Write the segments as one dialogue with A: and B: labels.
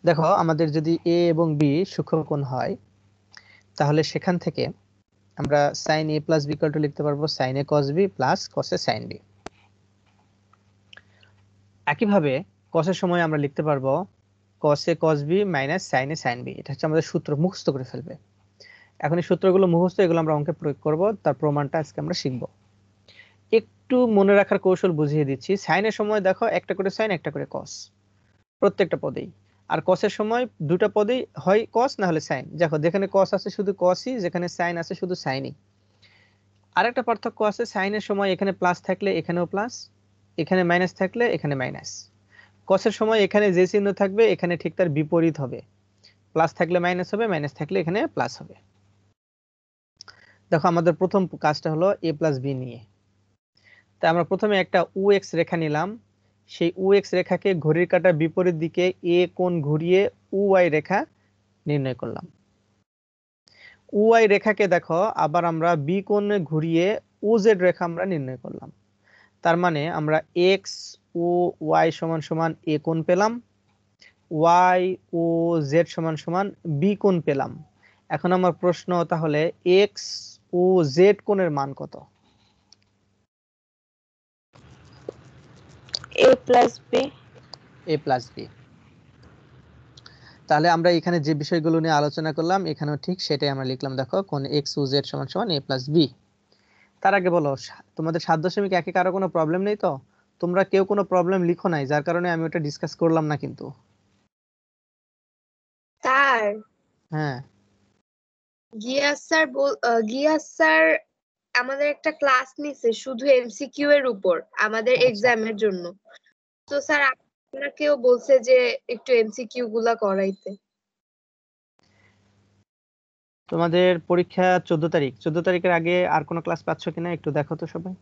A: দেখো আমাদের যদি এ এবং বি সূক্ষ্মকোণ হয় তাহলে সেখান থেকে আমরা sin a plus b equal to লিখতে পারবো sin a cos b plus cos a sin b। একইভাবে cos এর সময় আমরা লিখতে পারবো cos a cos b minus sin a sin b। এটা হচ্ছে আমাদের সূত্র, মুখস্থ করে ফেলবে। এখন এই সূত্রগুলো মুখস্থ, এগুলো আমরা অঙ্কে প্রয়োগ করব, তার প্রমাণটা আজকে আমরা শিখব। একটু মনে রাখার কৌশল বুঝিয়ে দিচ্ছি। sin এর সময় দেখো একটা করে sin একটা করে cos প্রত্যেকটা পদেই, আর cos এর সময় দুটো পদেই হয় cos না হলে sin। দেখো যেখানে cos আছে শুধু cosই, যেখানে sin আছে শুধু sinই। আরেকটা পার্থক্য আছে, sin এর সময় এখানে প্লাস থাকলে এখানেও প্লাস, এখানে মাইনাস থাকলে এখানে মাইনাস। cos এর সময় এখানে যে চিহ্ন থাকবে এখানে ঠিক তার বিপরীত হবে, প্লাস থাকলে মাইনাস হবে, মাইনাস থাকলে এখানে প্লাস হবে। দেখো আমাদের প্রথম কাজটা হলো a প্লাস b নিয়ে। তাই আমরা প্রথমে একটা ux রেখা নিলাম, সেই ux রেখাকে ঘড়ির কাঁটার বিপরীত দিকে a কোণ ঘুরিয়ে uy রেখা নির্ণয় করলাম। uy রেখাকে দেখো আবার আমরা b কোণে ঘুরিয়ে uz রেখা আমরা নির্ণয় করলাম। তার মানে আমরা x ও y সমান সমান a কোণ পেলাম, y ও z সমান সমান b কোণ পেলাম। এখন আমার প্রশ্ন তাহলে x ও z কোণের মান কত?
B: a plus b।
A: a plus b। তাহলে আমরা এখানে যে বিষয়গুলো নিয়ে আলোচনা করলাম এখানেও ঠিক সেটাই আমরা লিখলাম। দেখো কোণ x ও z সমান সমান a প্লাস b। তার আগে বলো তোমাদের 7.1 কারো কোনো প্রবলেম নেই তো? তোমরা কেউ কোনো প্রবলেম লিখো নাই, যার কারণে আমি ওটা ডিসকাস করলাম না কিন্তু।
C: স্যার,
A: হ্যাঁ
C: গিয়াস স্যার আমাদের একটা ক্লাস নিছে শুধু এমসিকিউ এর উপর আমাদের
A: আচ্ছা।
C: এক্সামের জন্য। তো স্যার আপনাকেও বলছে যে একটু এমসিকিউ গুলা করাইতে।
A: তোমাদের পরীক্ষা 14 তারিখ, 14 তারিখের আগে আর কোনো ক্লাস পাচ্ছ কিনা একটু দেখো তো সবাই।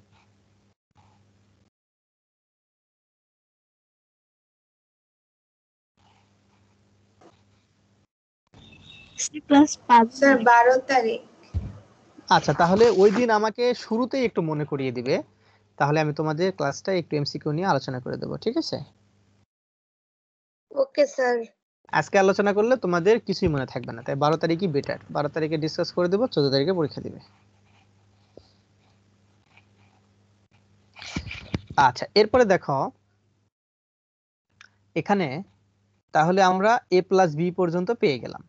C: স্যার 12 তারিখ।
A: আচ্ছা তাহলে ওই দিন আমাকে শুরুতেই একটু মনে করিয়ে দিবে, তাহলে আমি তোমাদের ক্লাসটা একটু এমসিকিউ নিয়ে আলোচনা করে দেবো, ঠিক আছে?
C: Okay sir.
A: আজকে আলোচনা করলে তোমাদের কিছুই মনে থাকবে না, তাই 12 তারিখই বেটার। 12 তারিখে ডিসকাস করে দেবো, 14 তারিখে পরীক্ষা দিবে। আচ্ছা এরপরে দেখো এখানে তাহলে আমরা a প্লাস বি পর্যন্ত পেয়ে গেলাম।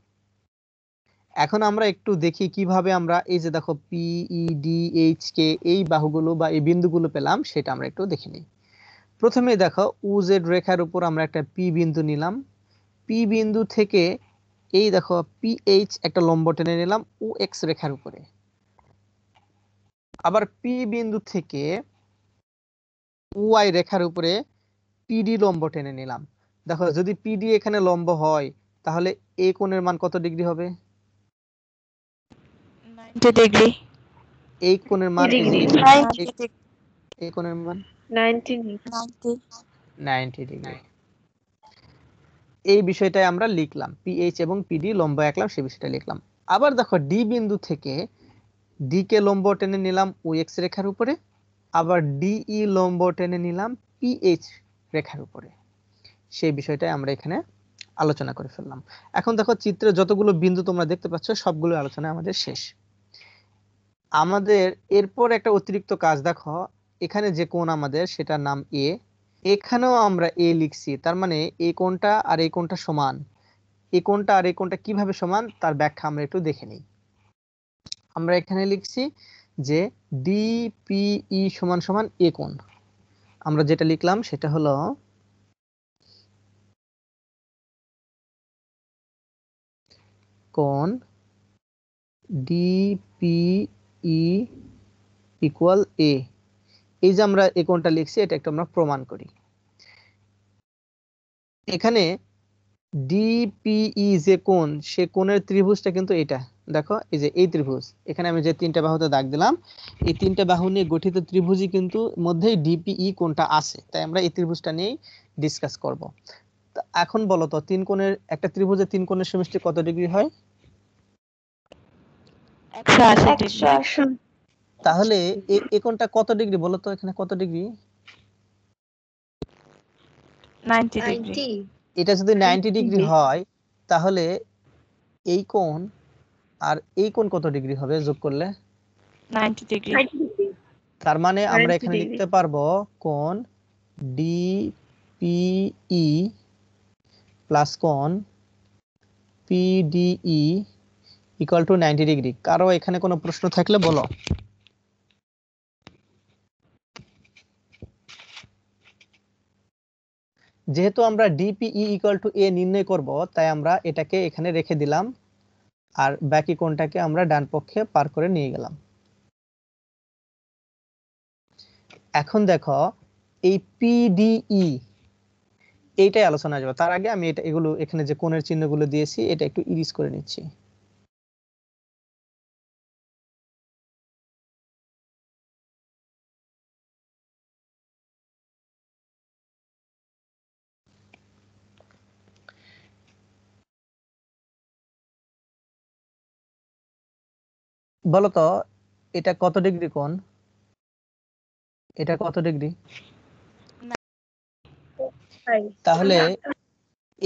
A: এখন আমরা একটু দেখি কিভাবে আমরা এই যে দেখো P E D H K এই বাহুগুলো বা এই বিন্দুগুলো পেলাম, সেটা আমরা একটু দেখে নিই। প্রথমে দেখো UZ রেখার উপর আমরা একটা পি বিন্দু নিলাম, পি বিন্দু থেকে এই দেখো PH একটা লম্ব টেনে নিলাম OX রেখার উপরে। আবার পি বিন্দু থেকে OY রেখার উপরে PD লম্ব টেনে নিলাম। দেখো যদি PD এখানে লম্ব হয় তাহলে এই কোণের মান কত ডিগ্রি হবে?
B: 90 ডিগ্রি।
A: এই কোণের মান এই যে এই কোণের মান
C: 90
A: ডিগ্রি। এই বিষয়টাই আমরা লিখলাম, PH এবং PD লম্ব আঁকলাম, সেই বিষয়টা লিখলাম। আবার দেখো ডি বিন্দু থেকে ডি কে লম্ব টেনে নিলাম OX রেখার উপরে, আবার DE লম্ব টেনে নিলাম PH রেখার উপরে। সেই বিষয়টাই আমরা এখানে আলোচনা করে ফেললাম। এখন দেখো চিত্রে যতগুলো বিন্দু তোমরা দেখতে পাচ্ছ সবগুলো আলোচনা আমাদের শেষ। আমাদের এরপর একটা অতিরিক্ত কাজ, দেখো এখানে যে কোণ আমাদের সেটার নাম এ, এখানেও আমরা এ লিখছি, তার মানে এই কোণটা আর এই কোণটা সমান। এই কোণটা আর এই কোণটা কিভাবে সমান তার ব্যাখ্যা আমরা একটু দেখে নিই। আমরা এখানে লিখছি যে ডিপিই সমান সমান এ কোণ। আমরা যেটা লিখলাম সেটা হলো কোণ ডিপিই ইকুয়াল এ। এই যে আমরা এই কোণটা লিখছি এটা একটু আমরা প্রমাণ করি। এখানে ডিপিই যে কোণ, সে কোণের ত্রিভুজটা কিন্তু এটা। দেখো এই যে এই ত্রিভুজ, এখানে আমি যে তিনটা বাহুতে দাগ দিলাম, এই তিনটা বাহু নিয়ে গঠিত ত্রিভুজই কিন্তু মধ্যেই ডিপিই কোণটা আছে, তাই আমরা এই ত্রিভুজটা নিয়েই ডিসকাস করব। এখন বলো তো তিন কোণের একটা ত্রিভুজের তিন কোণের সমষ্টি কত ডিগ্রি হয়?
B: 180 ডিগ্রি।
A: তাহলে এই কোণটা কত ডিগ্রি বলো তো, এখানে কত ডিগ্রি?
B: 90 ডিগ্রি।
A: এটা যদি 90 ডিগ্রি হয় তাহলে এই কোণ আর এই কোণ কত ডিগ্রি হবে যোগ করলে?
B: 90 ডিগ্রি।
A: তার মানে আমরা
C: 90
A: এখানে
C: ডিগ্রি।
A: লিখতে পারবো কোণ ডিপিই প্লাস কোণ পিডিই ইকুয়াল টু 90 ডিগ্রি। কারো এখানে কোনো প্রশ্ন থাকলে বলো। যেহেতু আমরা ডিপিই ইকুয়াল টু এ নির্ণয় করব, তাই আমরা এটাকে এখানে রেখে দিলাম আর বাকি কোণটাকে আমরা ডান পক্ষে পার করে নিয়ে গেলাম। এখন দেখো এই পিডিই এইটাই আলোচনা যাবে। তার আগে আমি এগুলো এখানে যে কোণের চিহ্নগুলো দিয়েছি এটা একটু ইরিজ করে নিচ্ছি। বলতো এটা কত ডিগ্রি কোণ? এটা কত ডিগ্রি? তাহলে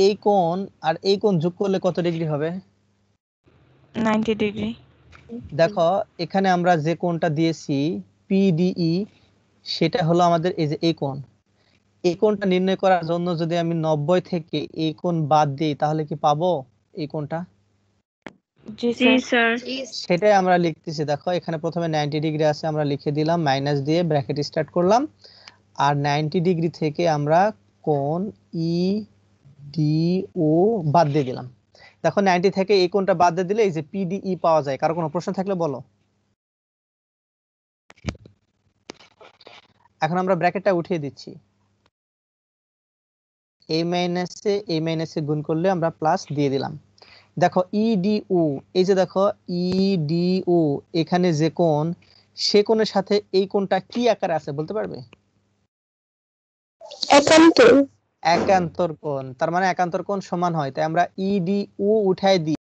A: এই কোণ আর এই কোণ যোগ করলে কত ডিগ্রি হবে?
B: 90 ডিগ্রি।
A: দেখো এখানে আমরা যে কোণটা দিয়েছি পিডিই সেটা হলো আমাদের এই যে এই কোণ। এই কোণটা নির্ণয় করার জন্য যদি আমি 90 থেকে এই কোণ বাদ দিই তাহলে কি পাবো এই কোণটা?
B: জি
C: জি
B: স্যার।
C: স্যার।
A: সেটাই আমরা লিখতেছি। দেখো এখানে প্রথমে 90 ডিগ্রি আছে, আমরা লিখে দিলাম মাইনাস দিয়ে ব্র্যাকেট স্টার্ট করলাম, আর 90 ডিগ্রি থেকে আমরা কোণ ই ডি ও বাদ দিয়ে দিলাম। দেখো 90 থেকে এই কোণটা বাদ দিয়ে দিলে এই যে পিডিই পাওয়া যায়। কারো কোনো প্রশ্ন থাকলে বলো। এখন আমরা ব্র্যাকেটটা উঠিয়ে দিচ্ছি, এই মাইনাসে গুণ করলে আমরা প্লাস দিয়ে দিলাম। দেখো ইডিও, এই যে দেখো ইডিও এখানে যে কোণ সে কোণের সাথে এই কোণটা কি আকারে আছে বলতে পারবে?
C: একান্তর।
A: একান্তর কোণ। তার মানে একান্তর কোণ সমান হয়, তাই আমরা ইডিও উঠাই দিই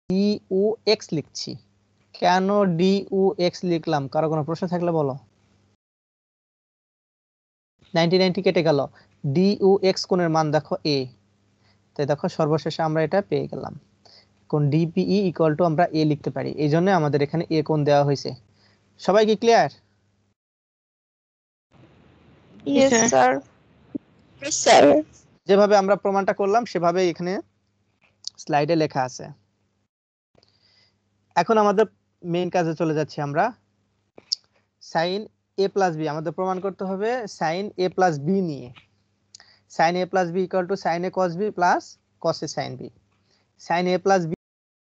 A: ডিও এক্স লিখছি। কেন ডিও এক্স লিখলাম? কারো কোনো প্রশ্ন থাকলে বলো। 90 কেটে গেল, ডিও এক্স কোণের মান দেখো এ, তাই দেখো সর্বশেষে আমরা এটা পেয়ে গেলাম। কোণ ডিপিই ইকুয়াল টু আমরা এ লিখতে পারি, এই জন্য আমাদের এখানে এ কোণ দেওয়া হয়েছে। সবাই কি ক্লিয়ার?
B: Yes sir.
C: স্যার।
A: যেভাবে আমরা প্রমাণটা করলাম সেভাবে এখানে স্লাইডে লেখা আছে। এখন আমাদের মেইন কাজে চলে যাচ্ছি আমরা। সাইন এ প্লাস বি আমাদের প্রমাণ করতে হবে সাইন এ প্লাস বি নিয়ে। Sine A plus B equal to sine A cos B plus cos A sine B. Sine A plus B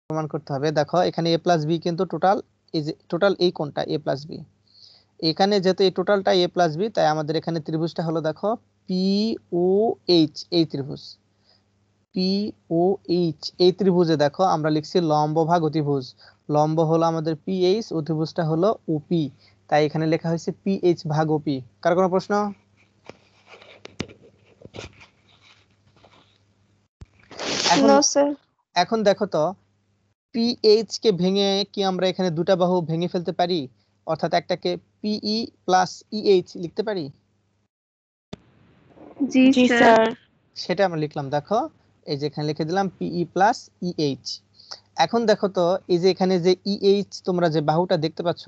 A: প্রমাণ করতে হবে। দেখো এখানে এ প্লাস বি কিন্তু টোটাল, এই যে টোটাল এই কোণটা এ প্লাস বি, এখানে যেহেতু এই টোটালটা এ প্লাস বি তাই আমাদের এখানে ত্রিভুজটা হলো দেখো পি ও এইচ, এই ত্রিভুজ পি ও এইচ। এই ত্রিভুজে দেখো আমরা লিখছি লম্ব ভাগ অতিভুজ। লম্ব হলো আমাদের পি এইচ, অতিভুজটা হলো ওপি, তাই এখানে লেখা হয়েছে পি এইচ ভাগ ওপি। কার কোনো প্রশ্ন? এখন এখন দেখো তো পিএইচ কে ভেঙে কি আমরা এখানে দুটা বাহু ভেঙে ফেলতে পারি? অর্থাৎ একটাকে পিই প্লাস ইএইচ লিখতে পারি?
B: জি স্যার।
A: সেটা আমরা লিখলাম। দেখো এই যে এখানে লিখে দিলাম পিই প্লাস ইএইচ। এখন দেখো তো এই যে এখানে যে ইএইচ তোমরা যে বাহুটা দেখতে পাচ্ছ,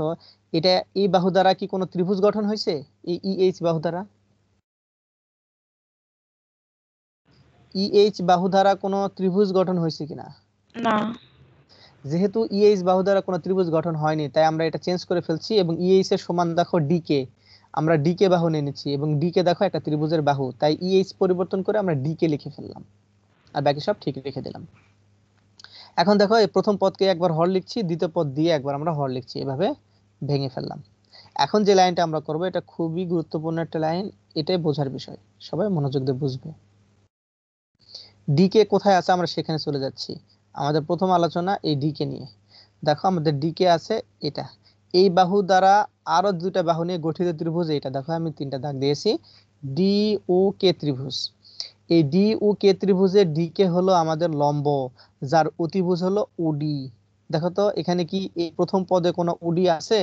A: এটা এই বাহু দ্বারা কি কোনো ত্রিভুজ গঠন হয়েছে? এই ইএইচ বাহু দ্বারা, ইএইচ বাহু দ্বারা কোনো ত্রিভুজ গঠন হয়েছে কিনা?
B: না।
A: যেহেতু ইএইচ বাহু দ্বারা কোনো ত্রিভুজ গঠন হয়নি তাই আমরা এটা চেঞ্জ করে ফেলছি এবং ইএইচ এর সমান দেখো ডিকে, আমরা ডিকে বাহু নিয়ে নিচ্ছি এবং ডিকে দেখো একটা ত্রিভুজের বাহু, তাই ইএইচ পরিবর্তন করে আমরা ডিকে লিখে ফেললাম আর বাকি সব ঠিক রেখে দিলাম। এখন দেখো এই প্রথম পদকে একবার হর লিখছি, দ্বিতীয় পদ দিয়ে একবার আমরা হর লিখছি, এভাবে ভেঙে ফেললাম। এখন যে লাইনটা আমরা করব এটা খুবই গুরুত্বপূর্ণ একটা লাইন, এটাই বোঝার বিষয়, সবাই মনোযোগ দিয়ে বুঝবে। ডিকে কোথায় আছে আমরা সেখানে চলে যাচ্ছি। আমাদের প্রথম আলোচনা এই ডিকে নিয়ে। দেখো আমাদের ডিকে আছে এটা, এই বাহু দ্বারা আরো দুটা বাহু নিয়ে গঠিত ত্রিভুজ এটা। দেখো আমি তিনটা দাগ দিয়েছি, ডি ও কে ত্রিভুজ। এই ডি ও কে ত্রিভুজের ডিকে হলো আমাদের লম্ব, যার অতিভুজ হলো ওডি। দেখো তো এখানে কি এই প্রথম পদে কোনো ওডি আছে?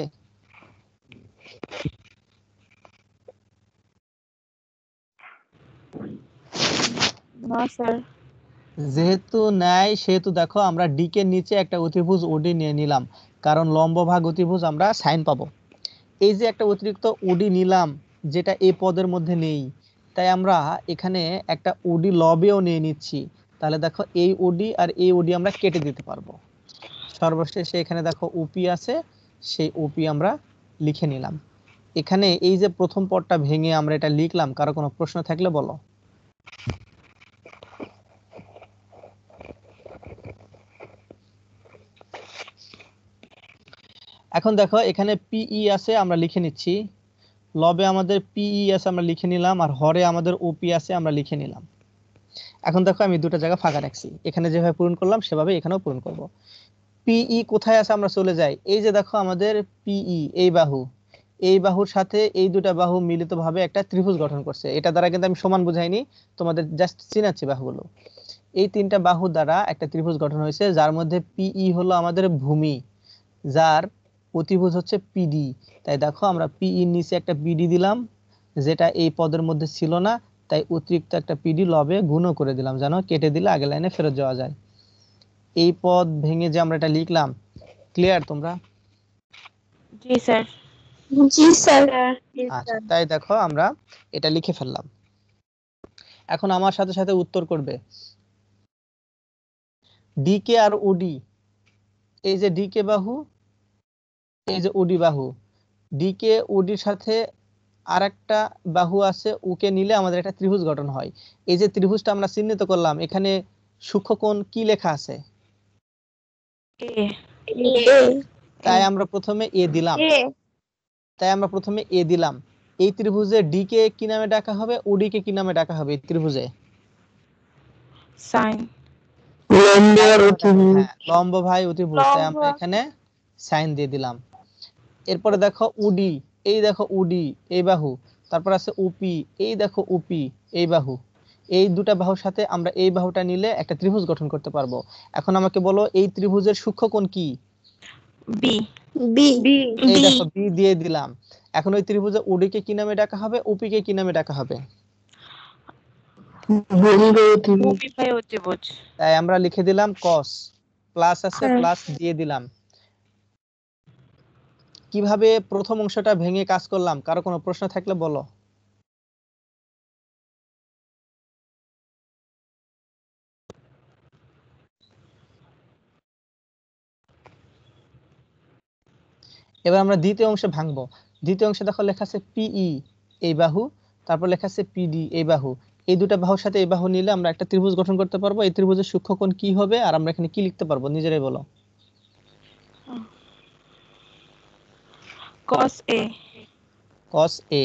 B: না স্যার।
A: যেহেতু নাই সেহেতু দেখো আমরা ডি কে নিচে একটা অতিভুজ ওডি নিয়ে নিলাম, কারণ লম্ব ভাগ অতিভুজ আমরা সাইন পাবো। এই যে একটা অতিরিক্ত ওডি নিলাম যেটা এই পদের মধ্যে নেই, তাই আমরা এখানে একটা ওডি লবেও নিয়ে নিচ্ছি। তাহলে দেখো এই ওডি আর এই ওডি আমরা কেটে দিতে পারবো। সর্বশেষে এখানে দেখো ওপি আছে, সেই ওপি আমরা লিখে নিলাম। এখানে এই যে প্রথম পদটা ভেঙে আমরা এটা লিখলাম, কারো কোনো প্রশ্ন থাকলে বলো। এখন দেখো এখানে পিই আছে, আমরা লিখে নিচ্ছি। লবে আমাদের পিই আছে, আমরা লিখে নিলাম। আর হরে আমাদের ওপি আছে, আমরা লিখে নিলাম। এখন দেখো আমি দুটো জায়গা ফাঁকা রাখছি, এখানে যেভাবে পূরণ করলাম সেভাবে এখানেও পূরণ করব। পিই কোথায় আছে আমরা চলে যাই। এই যে দেখো আমাদের পিই এই বাহু, এই বাহুর সাথে এই দুটা বাহু মিলিতভাবে একটা ত্রিভুজ গঠন করছে। এটা দ্বারা কিন্তু আমি সমান বুঝাইনি, তোমাদের জাস্ট চিনাচ্ছি বাহুগুলো। এই তিনটা বাহু দ্বারা একটা ত্রিভুজ গঠন হয়েছে, যার মধ্যে পিই হলো আমাদের ভূমি, যার অতিভুজ হচ্ছে পিডি। তাই দেখো আমরা পিই নিচে একটা পিডি দিলাম, যেটা এই পদের মধ্যে ছিল না, তাই অতিরিক্ত একটা পিডি লবে গুণও করে দিলাম, যেন কেটে দিলে আগের লাইনে ফেরত যাওয়া যায়। এই পদ ভেঙে যে আমরা এটা লিখলাম, ক্লিয়ার তোমরা?
B: জি স্যার।
D: জি স্যার।
A: আচ্ছা, তাই দেখো আমরা এটা লিখে ফেললাম। এখন আমার সাথে সাথে উত্তর করবে। ডিকে আর ওডি, এই যে ডিকে বাহু, এই যে ওডি বাহু, ডিকে ওডির সাথে আর একটা বাহু আছে, ওকে নিলে আমাদের একটা ত্রিভুজ গঠন হয়। এই যে ত্রিভুজটা আমরা চিহ্নিত করলাম, এখানে সূক্ষ্মকোণ কি লেখা আছে?
B: এ।
A: তাই আমরা প্রথমে এ দিলাম। এই ত্রিভুজে ডি কে কি নামে ডাকা হবে, ওডি কে কি নামে ডাকা হবে? এই ত্রিভুজে
B: সাইন।
A: হ্যাঁ, লম্ব ভাই অতিভুজ, তাই আমরা এখানে সাইন দিয়ে দিলাম। এরপরে দেখো উডি, এই দেখো উডি এই বাহু, তারপর আছে উপি, এই দেখো উপি এই বাহু। এই দুটা বাহুর সাথে আমরা এই বাহুটা নিলে একটা ত্রিভুজ গঠন করতে পারবো। এখন আমাকে বলো এই ত্রিভুজের সূক্ষ্মকোণ কি?
B: বি।
A: এই দেখো বি দিয়ে দিলাম। এখন ওই ত্রিভুজে ওডি কে কি নামে ডাকা হবে, ওপি কে কি নামে ডাকা হবে?
B: ভূমি বাই অতিভুজ।
A: তাই আমরা লিখে দিলাম কস, প্লাস আছে প্লাস দিয়ে দিলাম। কিভাবে প্রথম অংশটা ভেঙে কাজ করলাম, কারো কোনো প্রশ্ন থাকলে বলো। এবার আমরা দ্বিতীয় অংশে ভাঙবো। দ্বিতীয় অংশে দেখো লেখা আছে পিই এই বাহু, তারপর লেখা আছে পিডি এই বাহু। এই দুটা বাহুর সাথে এই বাহু নিলে আমরা একটা ত্রিভুজ গঠন করতে পারবো। এই ত্রিভুজের সূক্ষ্মকোণ কি হবে আর আমরা এখানে কি লিখতে পারবো, নিজেরাই বলো।
B: কস এ।
A: কস এ।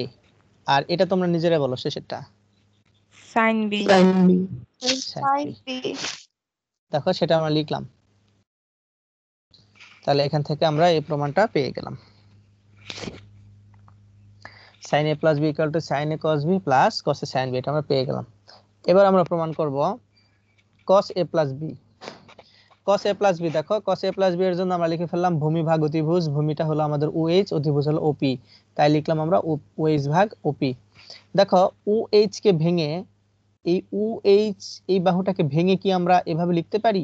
A: আর এটা তোমরা নিজেরাই বলো শেষেরটা।
B: Sign B.
A: দেখো সেটা আমরা লিখলাম। তাহলে এখান থেকে আমরা এই প্রমাণটা পেয়ে গেলাম। sin a plus b equal to sin a cos b plus cos a sin b, এটা আমরা পেয়ে গেলাম। এবার আমরা প্রমাণ করব cos a plus b। cos a plus b, দেখো cos a plus b এর জন্য আমরা লিখে ফেললাম ভূমি ভাগ অতিভুজ। ভূমিটা হলো আমাদের OH, অতিভুজ হলো OP, তাই লিখলাম আমরা OH ভাগ OP। দেখো OH কে ভেঙে এই OH এই বাহুটাকে ভেঙে কি আমরা এভাবে লিখতে পারি,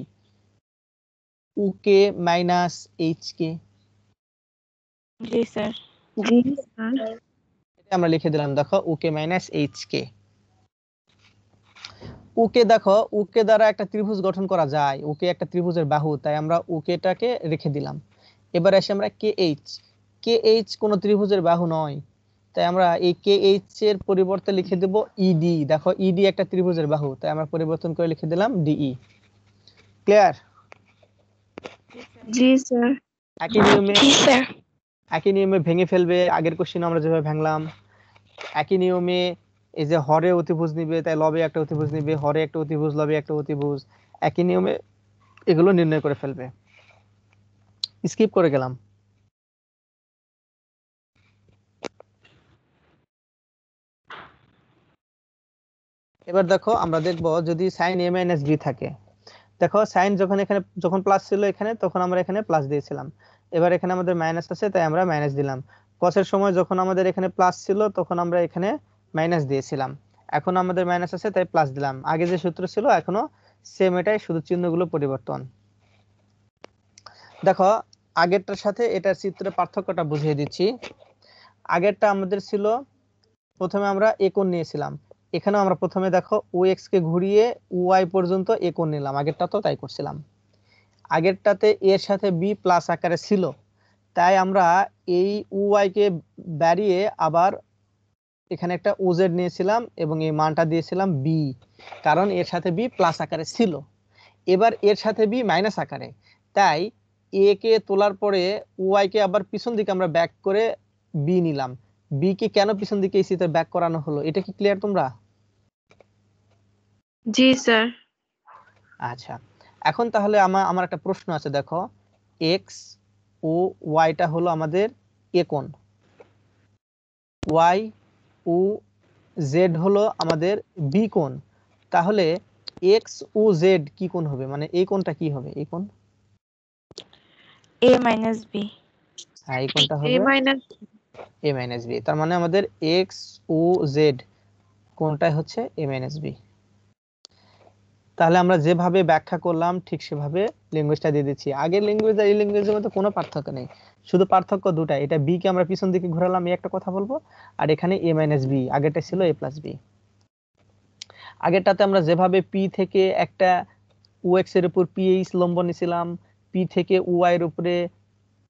A: UK মাইনাস HK?
B: জি স্যার।
A: এটা আমরা লিখে দিলাম। দেখো UK মাইনাস HK, ওকে দেখো ওকে দ্বারা একটা ত্রিভুজ গঠন করা যায়, ওকে একটা ত্রিভুজের বাহু, তাই আমরা ওকেটাকে রেখে দিলাম। এবার আসি আমরা KH। KH কোন ত্রিভুজের বাহু নয়, তাই আমরা এই KH এর পরিবর্তে লিখে দেব ED। দেখো ED একটা ত্রিভুজের বাহু, তাই আমরা পরিবর্তন করে লিখে দিলাম DE। ক্লিয়ার?
D: জি স্যার।
A: একই নিয়মে ভেঙে ফেলবে, আগের কোশ্চেন আমরা যেভাবে ভাঙলাম একই নিয়মে। এই যে হরে অতিভুজ নিবে, তাই লবে একটা অতিভুজ নিবে, হরে একটা অতিভুজ, লবে একটা অতিভুজ, একই নিয়মে এগুলো নির্ণয় করে ফেলবে। স্কিপ করে গেলাম। এবার দেখো আমরা দেখব যদি sin a - b থাকে। দেখো sin যখন এখানে যখন প্লাস ছিল এখানে, তখন আমরা এখানে প্লাস দিয়েছিলাম। এবার এখানে আমাদের মাইনাস আছে, তাই আমরা মাইনাস দিলাম। cos এর সময় যখন আমাদের এখানে প্লাস ছিল তখন আমরা এখানে মাইনাস দিয়েছিলাম। এখন আমাদের মাইনাস আছে তাই প্লাস দিলাম, আগে যে সূত্র ছিল এখনো সেম এটাই, শুধু চিহ্নগুলো পরিবর্তন। দেখো আগেরটার সাথে এটার চিত্রের পার্থক্যটা বুঝিয়ে দিচ্ছি। আগেরটা আমাদের ছিল প্রথমে আমরা এ কোণ নিয়েছিলাম, এখানে আমরা প্রথমে দেখো ও এক্স কে ঘুরিয়ে ওয়াই পর্যন্ত এ কোণ নিলাম, আগেরটা তো তাই করছিলাম। আগেরটাতে এর সাথে বি প্লাস আকারে ছিল, তাই আমরা এই ওয়াই কে বাড়িয়ে আবার এখানে একটা ওজেড নিয়েছিলাম এবং এই মানটা দিয়েছিলাম বি, কারণ এর সাথে বি প্লাস আকারে ছিল। এবার এর সাথে বি মাইনাস আকারে, তাই এ কে তোলার পরে ওয়াই কে আবার পিছন দিকে আমরা ব্যাক করে বি নিলাম। বি কে কেন পিছন দিকে এই চিত্রে ব্যাক করানো হলো, এটা কি ক্লিয়ার তোমরা?
C: জি স্যার।
A: আচ্ছা, এখন তাহলে আমার একটা প্রশ্ন আছে, দেখো এক্স ও ওয়াইটা হলো আমাদের এ কোণ, ওয়াই ও জেড হলো আমাদের বি কোণ, তাহলে এক্স ও জেড কি কোণ হবে, মানে এই কোণটা কি হবে, এই কোণ?
B: a minus b।
A: হ্যাঁ, এই কোণটা
C: এ
A: হবে
C: মাইনাস
A: a মাইনাস বি, তার মানে আমাদের এক্স ও জেড কোণটাই হচ্ছে a মাইনাস বি। তাহলে আমরা যেভাবে ব্যাখ্যা করলাম ঠিক সেভাবে ল্যাঙ্গুয়েজটা দিয়ে দিচ্ছি। আগের ল্যাঙ্গুয়েজ আর এই ল্যাঙ্গুয়েজের মধ্যে কোনো পার্থক্য নেই, শুধু পার্থক্য দুটাই, এটা বি কে আমরা পিছন দিকে ঘোরালাম এই একটা কথা বলবো, আর এখানে a মাইনাস বি, আগেরটা ছিল a প্লাস বি। আগেরটাতে আমরা যেভাবে পি থেকে একটা ওএক্স এর উপর পিএইচ লম্ব নিয়েছিলাম, পি থেকে ওয়াই এর উপরে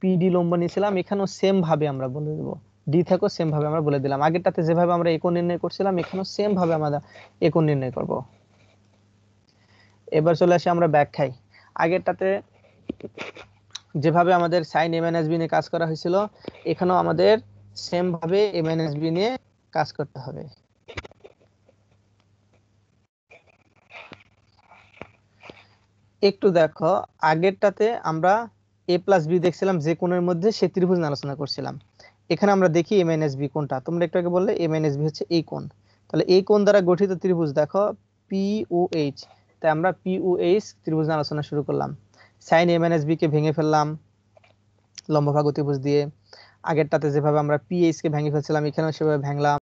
A: পিডি লম্ব নিয়েছিলাম, এখানেও সেম ভাবে আমরা বলে দেবো, ডি থেকেও সেম ভাবে আমরা বলে দিলাম। আগেরটাতে যেভাবে আমরা একোণ নির্ণয় করছিলাম এখানেও সেম ভাবে আমরা একোণ নির্ণয় করব। এবার চলে আসি আমরা ব্যাখ্যায়। আগেরটাতে যেভাবে আমাদের sine M N S B নিয়ে কাজ করা হয়েছিল, এখানেও আমাদের সেম ভাবে এম এন এস বি নিয়ে কাজ করতে হবে। একটু দেখো, আগেরটাতে আমরা এ প্লাস বি দেখছিলাম যে কোণের মধ্যে সে ত্রিভুজ নিয়ে আলোচনা করছিলাম, এখানে আমরা দেখি এম এন এস বি কোণটা, তোমরা একটু আগে বললে এম এন এস বি হচ্ছে এই কোণ, তাহলে এই কোণ দ্বারা গঠিত ত্রিভুজ দেখো পি ও এইচ, তাই আমরা পি ও এইচ ত্রিভুজ নিয়ে আলোচনা শুরু করলাম। Sine M N S B কে ভেঙে ফেললাম লম্বভাগ ত্রিভুজ দিয়ে, আগেরটাতে যেভাবে আমরা পিএইচ কে ভেঙে ফেলছিলাম এখানেও সেভাবে ভাঙলাম,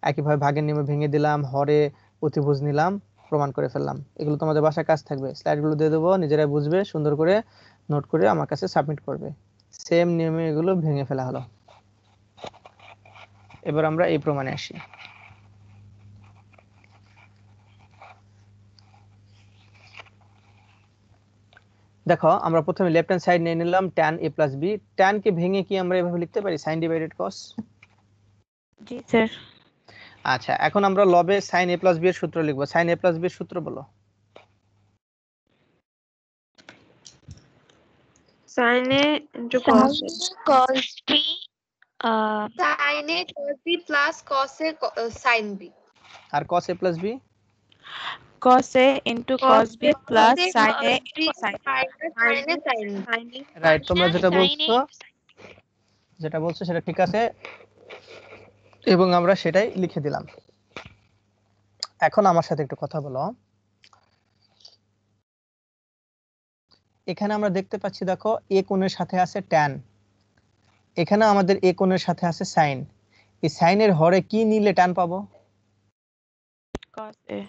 A: একইভাবে ভাগের নিয়মে ভেঙে দিলাম, হরে অতিভুজ নিলাম, প্রমাণ করে ফেললাম। এগুলো তোমাদের বাসায় কাজ থাকবে, স্লাইডগুলো দিয়ে দেবো, নিজেরাই বুঝবে, সুন্দর করে নোট করে আমার কাছে সাবমিট করবে। সেম নিয়মে এগুলো ভেঙে ফেলা হলো। এবার আমরা এই প্রমাণে আসি। দেখো আমরা প্রথমে লেফট হ্যান্ড সাইড নিয়ে নিলাম tan a plus B, tan কে ভেঙে কি আমরা এভাবে লিখতে পারি sin ডিভাইডেড cos?
B: জি স্যার।
A: আচ্ছা, এখন আমরা লবে sin a প্লাস বি এর সূত্র লিখবো। sin a প্লাস বি এর সূত্র বলো।
C: Sine A into cos A,
B: cos b
C: sine A cos B plus cos A sine B,
A: আর cos a plus B
B: cos a into cos b plus sin a into sin b।
C: Sine A sine B.
A: Right, তোমরা যেটা বলছো সেটা ঠিক আছে এবং আমরা সেটাই লিখে দিলাম। এখন আমার সাথে একটু কথা বলো। এখানে আমরা দেখতে পাচ্ছি, দেখো এ কোণের সাথে আছে tan, এখানে আমাদের এ কোণের সাথে আছে sin, এই সাইনের হরে কি নিলে tan পাবো?
B: cos a।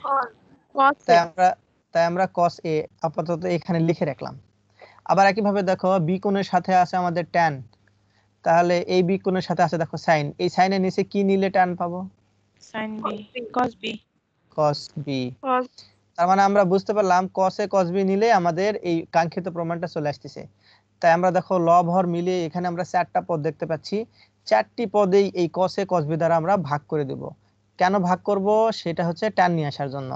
A: তাই আমরা cos a আপাতত এখানে লিখে রাখলাম। আবার একইভাবে দেখো বি কোণের সাথে আছে আমাদের tan, তাহলে এই বি কোণের সাথে আছে দেখো sin, এই সাইনের নিচে কি নিলে tan পাবো?
B: sin b। cos b।
A: cos b। তার মানে আমরা বুঝতে পারলাম cos a cos b নিলে আমাদের এই কাঙ্ক্ষিত প্রমাণটা চলে আসতেছে। তাই আমরা দেখো লব হর মিলিয়ে এখানে আমরা চারটা পদ দেখতে পাচ্ছি, চারটি পদেই এই cos a cos b দ্বারা আমরা ভাগ করে দেব। কেন ভাগ করব সেটা হচ্ছে tan নিয়ে আসার জন্য।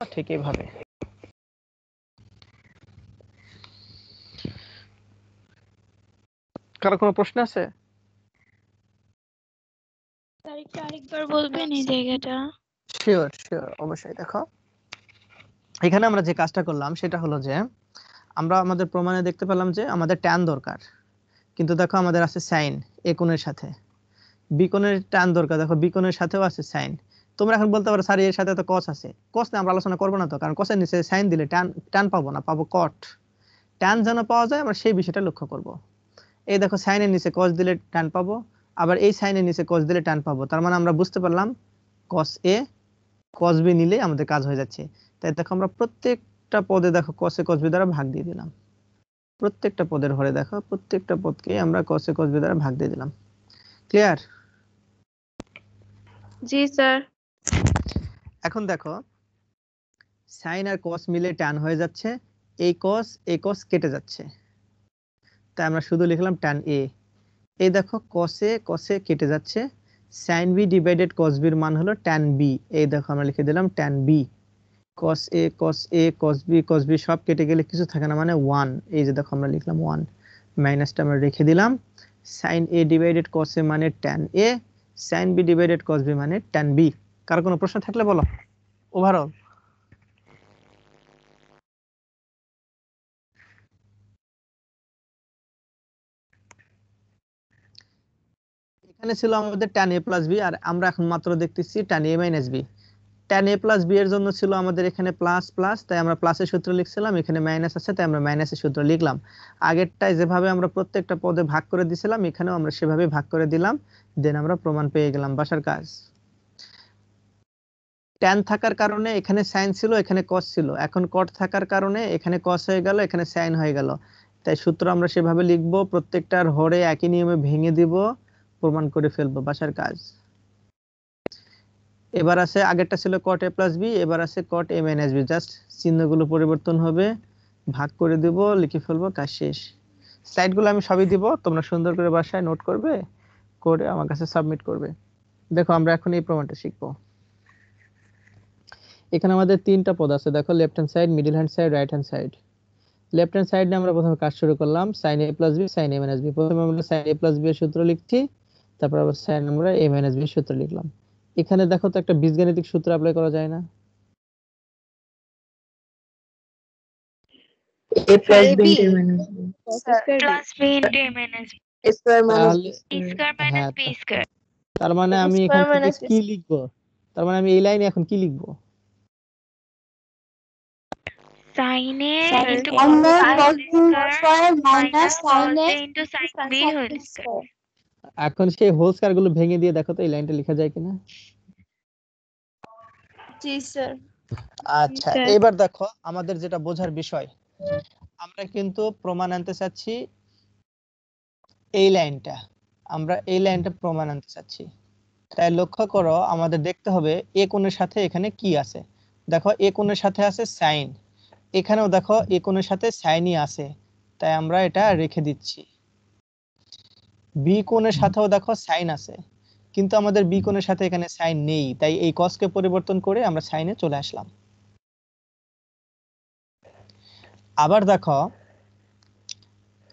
A: ঠিক এইভাবে। কারো কোনো প্রশ্ন আছে?
B: তারিখটা আরেকবার বলবেন এই জায়গাটা?
A: শিওর অবশ্যই। দেখো এখানে আমরা যে কাজটা করলাম সেটা হলো যে আমরা আমাদের প্রমাণে দেখতে পেলাম যে আমাদের tan দরকার, কিন্তু দেখো আমাদের আছে sin a কোণের সাথে, বি কোণের tan দরকার, দেখো বি কোণের সাথেও আছে sin। তোমরা এখন বলতে পারো স্যার এর সাথে তো cos আছে, cos নিয়ে আমরা আলোচনা করব না তো, কারণ cos এর নিচে sin দিলে tan পাবো না, পাবো cot। tan যেন পাওয়া যায় আমরা সেই বিষয়টা লক্ষ্য করব। এই দেখো sin এর নিচে cos দিলে tan পাবো, আবার এই sin এর নিচে cos দিলে tan পাবো, তার মানে আমরা বুঝতে পারলাম cos a cos b নিলে আমাদের কাজ হয়ে যাচ্ছে। তাই দেখো আমরা প্রত্যেকটা পদে দেখো cos a cos b দ্বারা ভাগ দিয়ে দিলাম। প্রত্যেকটা পদের হরে দেখো প্রত্যেকটা পদকে আমরা cos a cos b দ্বারা ভাগ দিয়ে দিলাম। ক্লিয়ার?
C: জি স্যার।
A: এখন দেখো sin আর cos মিলে tan হয়ে যাচ্ছে, এই cos কেটে যাচ্ছে, তাই আমরা শুধু লিখলাম tan a। এই দেখো cos a কেটে যাচ্ছে, sin b divided cos b এর মান হলো tan b। এই দেখো আমরা লিখে দিলাম tan b। cos a cos b সব কেটে গেলে কিছু থাকে না, মানে 1। এই যে দেখো আমরা লিখলাম 1, মাইনাসটা আমরা রেখে দিলাম। sin a divided cos a মানে tan a, sin b divided cos b মানে tan b। কার কোনো প্রশ্ন থাকলে বলো। ওভারঅল এখানে ছিল আমাদের tan a প্লাস b, আর আমরা এখন মাত্র দেখতেছি tan a minus b। tan a plus b এর জন্য ছিল আমাদের এখানে প্লাস প্লাস, তাই আমরা প্লাসের সূত্র লিখছিলাম, এখানে মাইনাস আছে তাই আমরা মাইনাসের সূত্র লিখলাম। আগেরটায় যেভাবে আমরা প্রত্যেকটা পদে ভাগ করে দিয়েছিলাম, এখানেও আমরা সেভাবে ভাগ করে দিলাম, দেন আমরা প্রমাণ পেয়ে গেলাম। বাসার কাজ, tan থাকার কারণে এখানে sin ছিল, এখানে cos ছিল, এখন cot থাকার কারণে এখানে cos হয়ে গেল, এখানে sin হয়ে গেল। তাই সূত্র আমরা সেভাবে লিখব, প্রত্যেকটার হরে একই নিয়মে ভেঙে দিব, প্রমাণ করে ফেলবো। বাসার কাজ। এবার আছে আগেরটা ছিল cot a প্লাস b, এবার আছে cot a minus b, just চিহ্নগুলো পরিবর্তন হবে, ভাগ করে দেব, লিখে ফেলবো, কাজ শেষ। স্লাইডগুলো আমি সবই দিব, তোমরা সুন্দর করে বাসায় নোট করবে, করে আমার কাছে সাবমিট করবে। দেখো আমরা এখন এই প্রমাণটা শিখবো। এখানে আমাদের তিনটা পদ আছে, দেখো left hand side, middle hand side, right hand side. Left hand সাইডে আমরা প্রথমে কাজ শুরু করলাম, sin a plus b sin a minus b। প্রথমে আমরা sin a প্লাস b এর সূত্র লিখছি, তারপর আবার sin আমরা a মাইনাস b এর সূত্র লিখলাম। এখানে দেখো তো একটা বীজগাণিতিক সূত্র অ্যাপ্লাই করা যায় না?
D: a plus b
C: b
D: into a minus b
B: plus b into a minus
D: a square minus
A: তাহলে
B: b square minus
A: হ্যাঁ,
B: b square.
A: তার মানে
D: A
A: আমি
D: square
A: এখান থেকে
D: minus b
A: কি লিখবো? তার মানে আমি এই লাইনে এখন কি লিখবো?
B: Sin a into
D: আমরা
B: cos b
D: cos b
B: square
D: square minus
B: cos
D: sin
B: a
D: a
B: into sin b whole square.
A: এখন সেই হোল স্কয়ার গুলো ভেঙে দিয়ে দেখো তো এই লাইনটা লেখা যায় কিনা।
D: জি স্যার
A: আচ্ছা,
B: স্যার।
A: এবার দেখো আমাদের যেটা বোঝার বিষয়, আমরা কিন্তু প্রমাণ আনতে চাচ্ছি এই লাইনটা, আমরা এই লাইনটা প্রমাণ আনতে চাচ্ছি। তাই লক্ষ্য করো, আমাদের দেখতে হবে এ কোণের সাথে এখানে কি আছে। দেখো এ কোণের সাথে আছে সাইন, এখানেও দেখো এ কোণের সাথে সাইনই আছে, তাই আমরা এটা রেখে দিচ্ছি। বি কোণের সাথেও দেখো সাইন আছে, কিন্তু আমাদের বি কোণের সাথে এখানে সাইন নেই, তাই এই কসকে পরিবর্তন করে আমরা সাইনে চলে আসলাম। আবার দেখো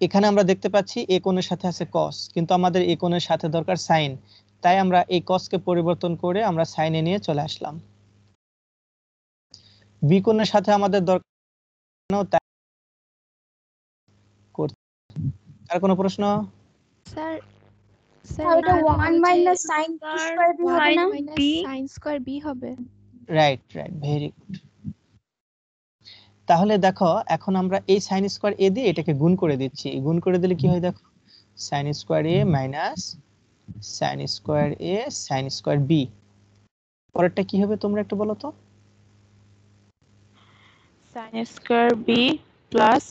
A: এখানে আমরা দেখতে পাচ্ছি এ কোণের সাথে আছে কস, কিন্তু আমাদের এ কোণের সাথে দরকার সাইন, তাই আমরা এই কসকে পরিবর্তন করে আমরা সাইনে নিয়ে চলে আসলাম। বি কোণের সাথে আমাদের দরকার, তাই করছি। আর কোনো প্রশ্ন?
E: স্যার
D: এটা 1 minus sin b square b হবে না
B: b
E: sin স্কয়ার b হবে।
A: Right right, very good. তাহলে দেখো এখন আমরা এই sin স্কয়ার a দিয়ে এটাকে গুণ করে দিচ্ছি, গুণ করে দিলে কি হয় দেখো, sin square a minus sin square a sin square b। পরেরটা কি হবে তোমরা একটু বলো তো?
B: sin square b plus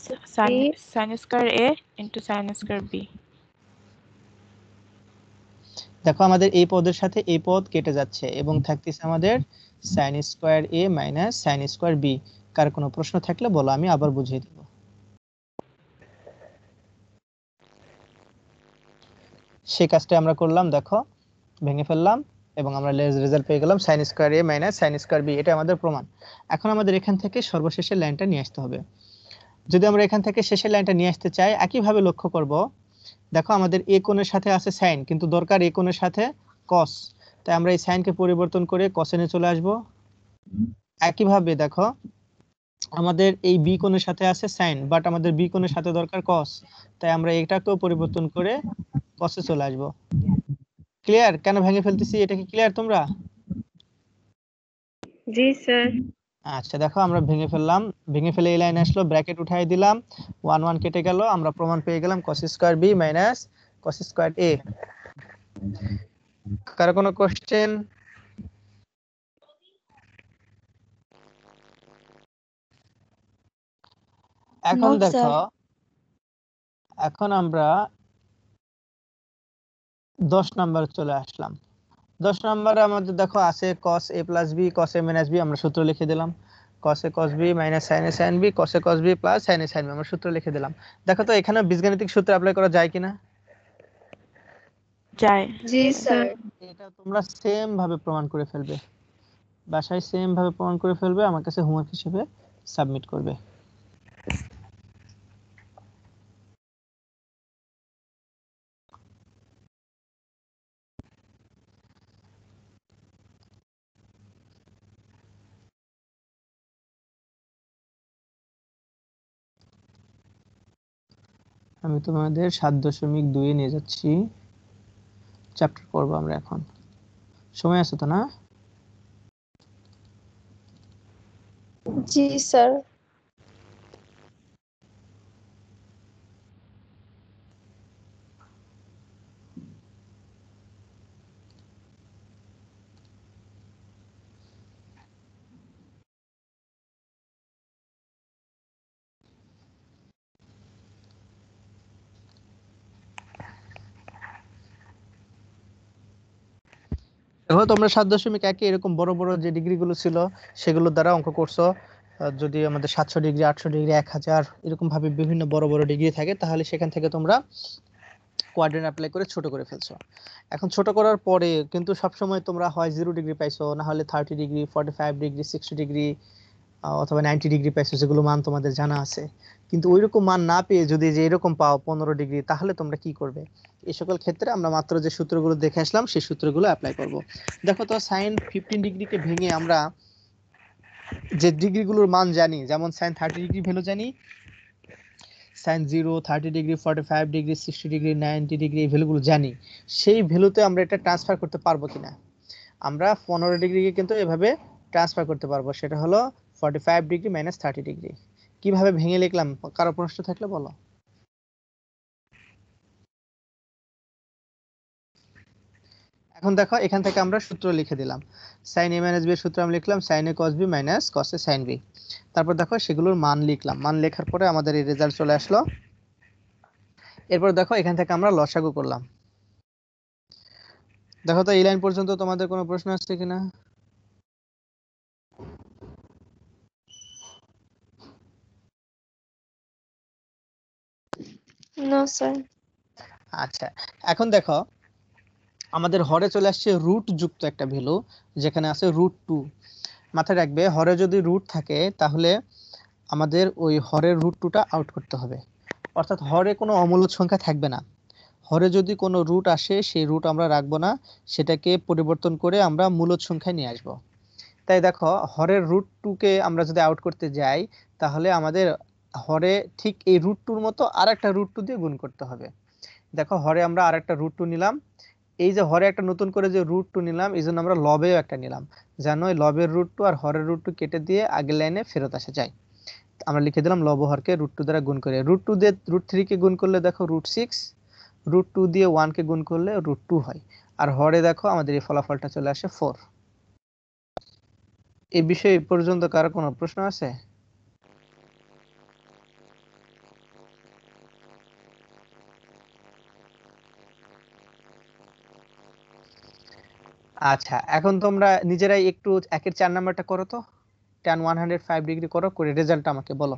B: sin square a into sin square b.
A: দেখো আমাদের এই পদের সাথে এই পদ কেটে যাচ্ছে এবং থাকতেছে আমাদের sin square a minus sin square b। কার কোনো প্রশ্ন থাকলে বলো, আমি আবার বুঝিয়ে দেব। সেই কাজটা আমরা করলাম, দেখো ভেঙে ফেললাম এবং আমরা রেজাল্ট পেয়ে গেলাম sin square a minus sin square b। এটা আমাদের প্রমাণ। এখন আমাদের এখান থেকে সর্বশেষের লাইনটা নিয়ে আসতে হবে। যদি আমরা এখান থেকে শেষের লাইনটা নিয়ে আসতে চাই, একইভাবে লক্ষ্য করব, দেখো আমাদের এ কোণের সাথে আছে সাইন, কিন্তু দরকার এ কোণের সাথে কস, তাই আমরা এই সাইনকে পরিবর্তন করে কসে নিয়ে চলে আসব। একইভাবে দেখো আমাদের এই বি কোণের সাথে আছে সাইন, বাট আমাদের বি কোণের সাথে দরকার কস, তাই আমরা এটাকেও পরিবর্তন করে কসে চলে আসব। ক্লিয়ার? কেন ভেঙে ফেলতেছি এটা কি ক্লিয়ার তোমরা?
C: জি স্যার।
A: আচ্ছা দেখো আমরা ভেঙে ফেললাম, ভেঙে ফেলে এই লাইন আসলো, ব্র্যাকেট উঠাই দিলাম, 1 1 কেটে গেল, আমরা প্রমাণ পেয়ে গেলাম cos square b minus cos square a। কারো কোনো কোশ্চেন? এখন
D: No,
A: দেখো,
D: sir.
A: এখন আমরা 10 নম্বরে চলে আসলাম। 10 নম্বরে আমাদের দেখো আছে cos a plus b cos a minus b, আমরা সূত্র লিখে দিলাম। cos a cos b minus sin a sin b cos a cos b plus sin a sin b, আমরা সূত্র লিখে দিলাম। দেখো তো এখানে বীজগাণিতিক সূত্র অ্যাপ্লাই করা যায় কিনা?
B: যায়।
C: জি স্যার।
A: এটা তোমরা সেম ভাবে প্রমাণ করে ফেলবে, বাসায় সেম ভাবে প্রমাণ করে ফেলবে, আমার কাছে হোমওয়ার্ক হিসেবে সাবমিট করবে। আমি তোমাদের 7.2 নিয়ে যাচ্ছি, চ্যাপ্টার করবো আমরা এখন। সময় আছে তো না?
D: जी सर।
A: দেখো তোমরা 7.1 এরকম বড় বড় যে ডিগ্রি গুলো ছিল সেগুলোর দ্বারা অঙ্ক করছো। যদি আমাদের 700 ডিগ্রি 800 ডিগ্রি 1000 এরকম ভাবে বিভিন্ন বড় বড় ডিগ্রি থাকে, তাহলে সেখান থেকে তোমরা কোয়াড্রেন্ট অ্যাপ্লাই করে ছোট করে ফেলছো। এখন ছোট করার পরে কিন্তু সবসময় তোমরা হয় 0 ডিগ্রি পাইছো, না হলে 30 ডিগ্রি 45 ডিগ্রি 60 ডিগ্রি অথবা 90 ডিগ্রি পাইছো, যেগুলো মান তোমাদের জানা আছে। কিন্তু ওইরকম মান না পেয়ে যদি যে এরকম পাও 15 ডিগ্রি, তাহলে তোমরা কি করবে? এই সকল ক্ষেত্রে আমরা মাত্র যে সূত্রগুলো দেখে আসলাম সেই সূত্রগুলো অ্যাপ্লাই করব। দেখো তো sin 15 ডিগ্রিকে ভেঙে আমরা যে ডিগ্রিগুলোর মান জানি, যেমন sin 30 ডিগ্রি ভ্যালু জানি, sin 0 30 degree 45 degree 60 degree 90 degree এই ভ্যালুগুলো জানি, সেই ভ্যালুতে আমরা এটা ট্রান্সফার করতে পারবো কিনা? আমরা 15 ডিগ্রিকে কিন্তু এভাবে ট্রান্সফার করতে পারবো, সেটা হলো 45 ডিগ্রি মাইনাস 30 ডিগ্রি। কিভাবে ভেঙে লিখলাম, কারো প্রশ্ন থাকলে বলো। এখন দেখো এখান থেকে আমরা সূত্র লিখে দিলাম। sin a minus b এর সূত্র আমি লিখলাম sin a cos b minus cos a sin b। তারপর দেখো সেগুলোর মান লিখলাম, মান লেখার পরে আমাদের এই রেজাল্ট চলে আসলো। এরপর দেখো এখান থেকে আমরা লসাগু করলাম। দেখো তো এই লাইন পর্যন্ত তোমাদের কোনো প্রশ্ন আছে কিনা?
D: No sir।
A: আচ্ছা, এখন দেখো আমাদের হরে চলে আসছে রুট যুক্ত একটা ভ্যালু, যেখানে আছে √2। মাথায় রাখবে, হরে যদি রুট থাকে তাহলে আমাদের ওই হরের √2টা আউট করতে হবে, অর্থাৎ হরে কোনো অমূলদ সংখ্যা থাকবে না। হরে যদি কোনো রুট আসে সেই রুট আমরা রাখবো না, সেটাকে পরিবর্তন করে আমরা মূলদ সংখ্যায় নিয়ে আসব। তাই দেখো হরের √2কে আমরা যদি আউট করতে যাই, তাহলে আমাদের হরে ঠিক এই √2-র মতো আরেকটা √2 দিয়ে গুণ করতে হবে। দেখো হরে আমরা আরেকটা √2 নিলাম, এই যে হরে একটা নতুন করে যে √2 নিলাম, এই জন্য আমরা লবেও একটা নিলাম, যেন ওই লবের √2 আর হরের √2 কেটে দিয়ে আগের লাইনে ফেরত আসা যায়। আমরা লিখে দিলাম লব হরকে √2 দ্বারা গুণ করে। √2 দিয়ে √3 কে গুণ করলে দেখো √6, √2 দিয়ে 1 কে গুণ করলে √2 হয়, আর হরে দেখো আমাদের এই ফলাফলটা চলে আসে 4। এই বিষয়ে এই পর্যন্ত কারো কোনো প্রশ্ন আছে? আচ্ছা, এখন তোমরা নিজেরাই একটু 1-এর 4 নাম্বারটা করো তো, tan 105 ডিগ্রি করো, করে রেজাল্টটা আমাকে বলো।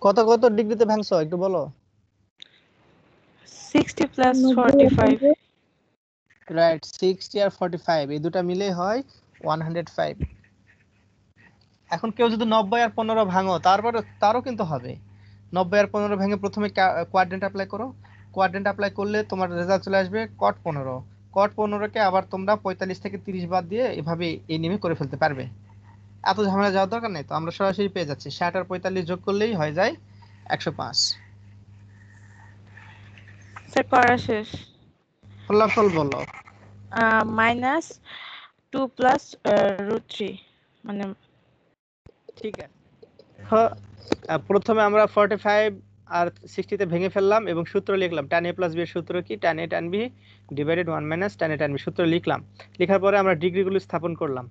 A: কত কত ডিগ্রিতে ভাঙছো একটু বলো।
B: 60 plus 45।
A: রাইট, 60 আর 45 এই দুটো মিলে হয় 105। এখন কেউ যদি 90 আর 15 ভাঙো, তারপরে তারও কিন্তু হবে। 90 আর 15 ভেঙে প্রথমে কোয়াড্রেন্ট অ্যাপ্লাই করো, কোয়াড্রেন্ট অ্যাপ্লাই করলে তোমার রেজাল্ট চলে আসবে cot 15। cot 15 কে আবার তোমরা 45 থেকে 30 বাদ দিয়ে এভাবে এই নিয়মে করে ফেলতে পারবে। এত ঝামেলা যাওয়ার দরকার নেই, তো আমরা সরাসরি পেয়ে যাচ্ছি 60 আর 45 যোগ করলেই হয়ে যায় 105।
B: স্যার করা শেষ।
A: ফলাফল বলো।
B: মাইনাস 2 প্লাস √3 মানে
A: ঠিক আছে, প্রথমে আমরা 45 আর 60 তে ভেঙে ফেললাম এবং সূত্র লিখলাম tan a প্লাস b এর সূত্র কি, tan a tan b divided 1 minus tan a tan b সূত্র লিখলাম। লেখার পরে আমরা ডিগ্রিগুলো স্থাপন করলাম,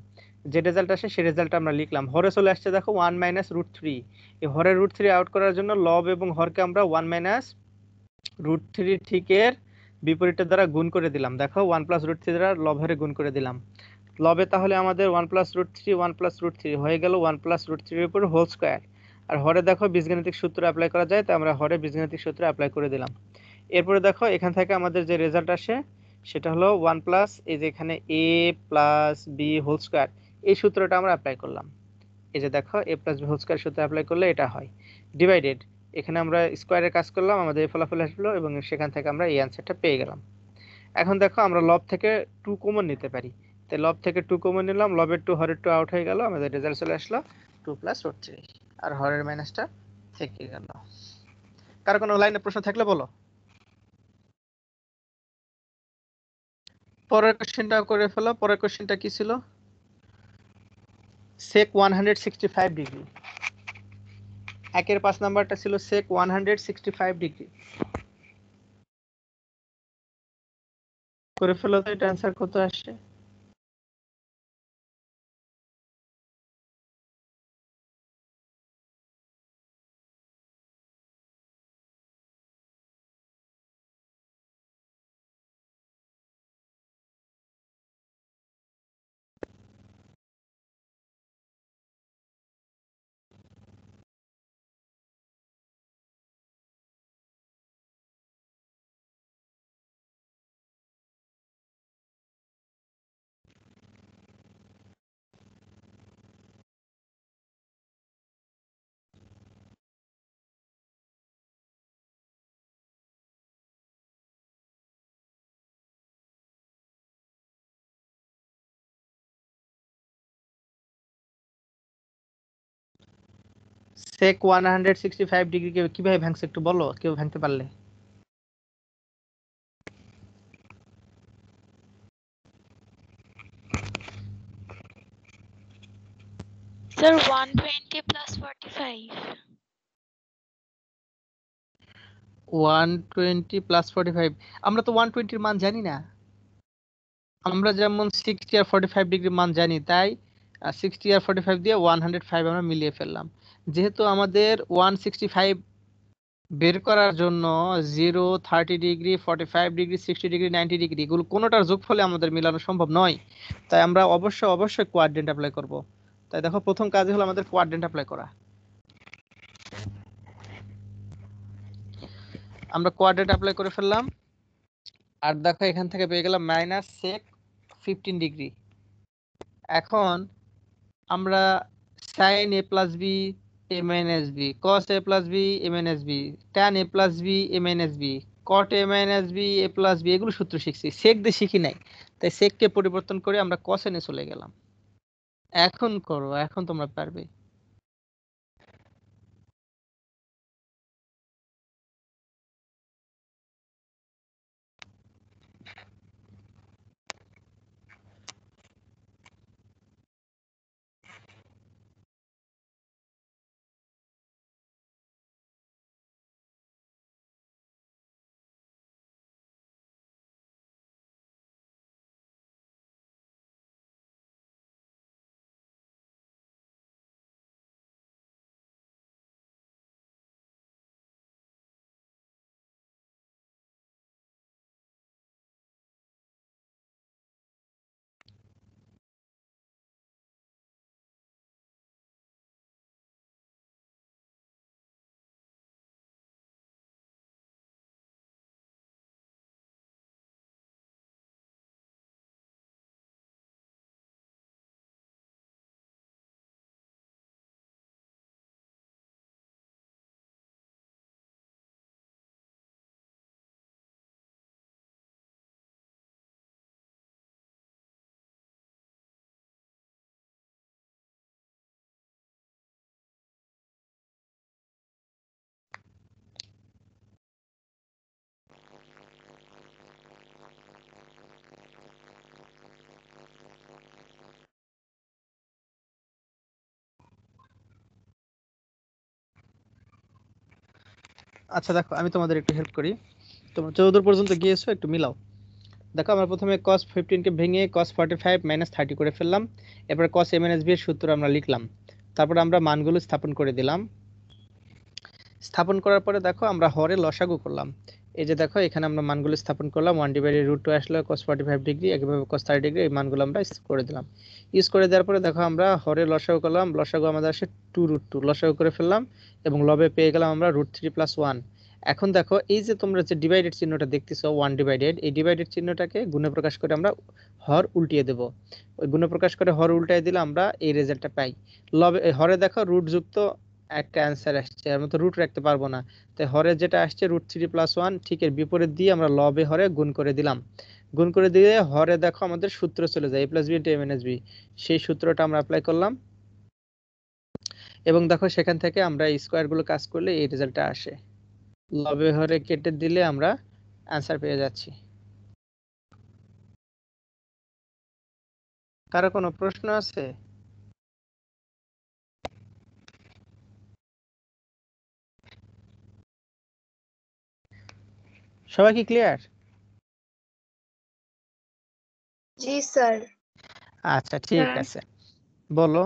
A: যে রেজাল্ট আসে সেই রেজাল্টটা আমরা লিখলাম। হরে চলে আসছে দেখো 1 মাইনাস √3। এই হরের √3 আউট করার জন্য লব এবং হরকে আমরা 1 মাইনাস √3 ঠিকের বিপরীতের দ্বারা গুণ করে দিলাম। দেখো 1 প্লাস √3 দ্বারা লব হরে গুণ করে দিলাম। লবে তাহলে আমাদের 1 প্লাস √3 1 প্লাস √3 হয়ে গেল 1 প্লাস √3 এর উপর হোল স্কয়ার। আর হরে দেখো বীজগাণিতিক সূত্র অ্যাপ্লাই করা যায়, তাই আমরা হরে বীজগাণিতিক সূত্র অ্যাপ্লাই করে দিলাম। এরপরে দেখো এখান থেকে আমাদের যে রেজাল্ট আসে সেটা হলো 1 প্লাস এই যে এখানে a plus b whole square, এই সূত্রটা আমরা অ্যাপ্লাই করলাম। এই যে দেখো a plus b whole square সূত্র অ্যাপ্লাই করলে এটা হয় ডিভাইডেড, এখানে আমরা স্কয়ারের কাজ করলাম, আমাদের এই ফলাফল আসলো এবং সেখান থেকে আমরা এই অ্যানসারটা পেয়ে গেলাম। এখন দেখো আমরা লব থেকে 2 কমন নিতে পারি, তাই লব থেকে 2 কমন নিলাম, লবের 2 হরের 2 আউট হয়ে গেল, আমাদের রেজাল্ট চলে আসলো 2 প্লাস √3 আর হরের মাইনাসটা থেকে গেল। কার কোনো লাইনে প্রশ্ন থাকলে বলো। পরের কোশ্চেনটা করে ফেলো। পরের কোশ্চেনটা কি ছিল? sec 165 degree. একের 5 নাম্বারটা ছিল sec 165 ডিগ্রি। করে ফেলো তো, এটা অ্যানসার কত আসে? sec 165 ডিগ্রি কিভাবে ভাঙছে একটু বলো, কেউ ভাঙতে পারলে?
E: Sir, 120 plus 45.
A: 120 প্লাস 45, আমরা তো 120 এর মান জানি না। আমরা যেমন 60 আর 45 ডিগ্রি মান জানি, তাই 60 আর 45 দিয়ে 105 আমরা মিলিয়ে ফেললাম। যেহেতু আমাদের 165 বের করার জন্য 0 30 ডিগ্রি 45 ডিগ্রি 60 ডিগ্রি 90 ডিগ্রি এগুলো কোনোটার যোগফলে আমাদের মেলানো সম্ভব নয়, তাই আমরা অবশ্যই কোয়াড্রেন্ট অ্যাপ্লাই করব। তাই দেখো প্রথম কাজ হলো আমাদের কোয়াড্রেন্ট অ্যাপ্লাই করা। আমরা কোয়াড্রেন্ট অ্যাপ্লাই করে ফেললাম, আর দেখো এখান থেকে পেয়ে গেলাম মাইনাস sec 15 ডিগ্রি। এখন আমরা sin a plus b a minus b, cos a plus b a minus b, tan a plus b a minus b, cot a minus b a plus b এগুলো সূত্র শিখছি, sec দিয়ে শিখি নাই, তাই sec কে পরিবর্তন করে আমরা cos এ চলে গেলাম। এখন করো, এখন তোমরা পারবে। আচ্ছা দেখো আমি তোমাদের একটু হেল্প করি, তোমরা 14 পর্যন্ত গিয়েছো, একটু মিলাও। দেখো আমরা প্রথমে cos 15 কে ভেঙে cos 45 মাইনাস 30 করে ফেললাম, এরপর cos a মাইনাস b এর সূত্র আমরা লিখলাম, তারপর আমরা মানগুলো স্থাপন করে দিলাম। স্থাপন করার পরে দেখো আমরা হরে লসাগু করলাম। এই যে দেখো এখানে আমরা মানগুলো স্থাপন করলাম, 1/√2 আসলো cos 45 ডিগ্রি, একইভাবে cos 30 ডিগ্রি, এই মানগুলো আমরা ইউজ করে দিলাম। ইউজ করে দেওয়ার পরে দেখো আমরা হরে লসাগু করলাম, লসাগু আমাদের আসে 2√2, লসাগু করে ফেললাম এবং লবে পেয়ে গেলাম আমরা √3 + 1। এখন দেখো এই যে তোমরা যে ডিভাইডেড চিহ্নটা দেখতেছো 1 ডিভাইডেড, এই ডিভাইডেড চিহ্নটাকে গুণে প্রকাশ করে আমরা হর উল্টিয়ে দেব। ওই গুণে প্রকাশ করে হর উল্টায় দিলে আমরা এই রেজাল্টটা পাই। লবে হরে দেখো রুট যুক্ত একটা অ্যান্সার আসছে, এর মতো রুট রাখতে পারবো না, তাই হরে যেটা আসছে √3 + 1 ঠিক এর বিপরীত দিয়ে আমরা লবে হরে গুণ করে দিলাম। গুণ করে দিয়ে হরে দেখো আমাদের সূত্র চলে যায় a + b * a - b, সেই সূত্রটা আমরা অ্যাপ্লাই করলাম এবং দেখো সেখান থেকে আমরা স্কয়ার গুলো কাজ করলে এই রেজাল্টটা আসে। লবে হরে কেটে দিলে আমরা অ্যান্সার পেয়ে যাচ্ছি। কারো কোনো প্রশ্ন আছে? সবাই কি ক্লিয়ার?
C: জি স্যার।
A: আচ্ছা ঠিক
B: স্যার।
A: আছে, বলো।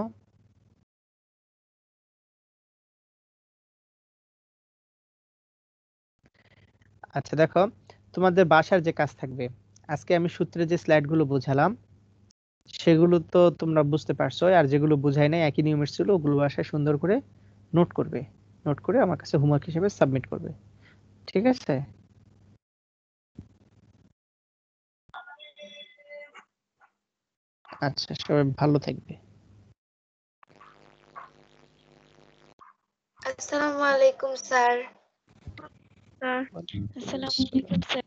A: আচ্ছা দেখো তোমাদের বাসার যে কাজ থাকবে, আজকে আমি সূত্রে যে স্লাইডগুলো বোঝালাম সেগুলো তো তোমরা বুঝতে পারছো, আর যেগুলো বুঝাই নাই একই নিয়মের ছিল ওগুলো বাসায় সুন্দর করে নোট করবে, নোট করে আমার কাছে হোমওয়ার্ক হিসেবে সাবমিট করবে, ঠিক আছে? আচ্ছা সবাই ভালো থাকবে।
C: আসসালামু আলাইকুম স্যার।
B: স্যার।
E: আসসালামু আলাইকুম স্যার।